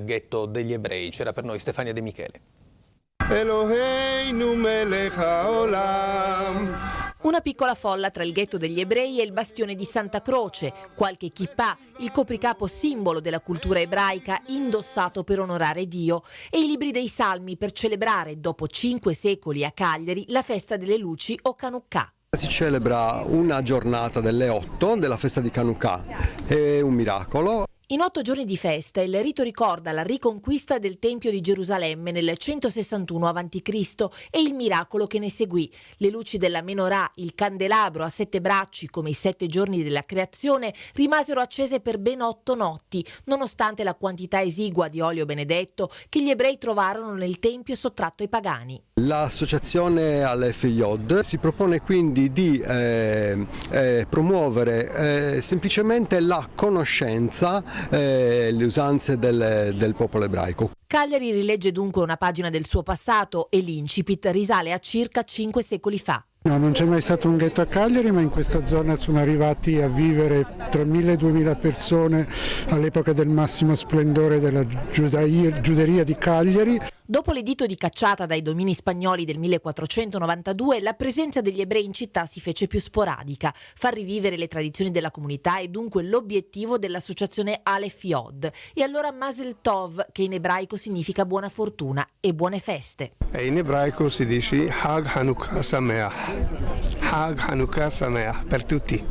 Ghetto degli ebrei. C'era per noi Stefania De Michele. Eloheinu melech haolam. Una piccola folla tra il ghetto degli ebrei e il bastione di Santa Croce, qualche kippah, il copricapo simbolo della cultura ebraica indossato per onorare Dio, e i libri dei salmi per celebrare, dopo 5 secoli a Cagliari, la festa delle luci o Hanukkah. Si celebra una giornata delle 8 della festa di Hanukkah, è un miracolo. In 8 giorni di festa il rito ricorda la riconquista del Tempio di Gerusalemme nel 161 a.C. e il miracolo che ne seguì. Le luci della menorah, il candelabro a 7 bracci come i 7 giorni della creazione, rimasero accese per ben 8 notti, nonostante la quantità esigua di olio benedetto che gli ebrei trovarono nel Tempio sottratto ai pagani. L'associazione Aleph Yod si propone quindi di promuovere semplicemente la conoscenza, le usanze del popolo ebraico. Cagliari rilegge dunque una pagina del suo passato e l'incipit risale a circa 5 secoli fa. No, non c'è mai stato un ghetto a Cagliari, ma in questa zona sono arrivati a vivere tra 1.000 e 2.000 persone all'epoca del massimo splendore della giuderia di Cagliari. Dopo l'editto di cacciata dai domini spagnoli del 1492, la presenza degli ebrei in città si fece più sporadica. Far rivivere le tradizioni della comunità è dunque l'obiettivo dell'associazione Aleph Yod. E allora Mazel Tov, che in ebraico significa buona fortuna e buone feste. E in ebraico si dice Hag Hanukkah Sameach. Hag Hanukkah Sameach per tutti.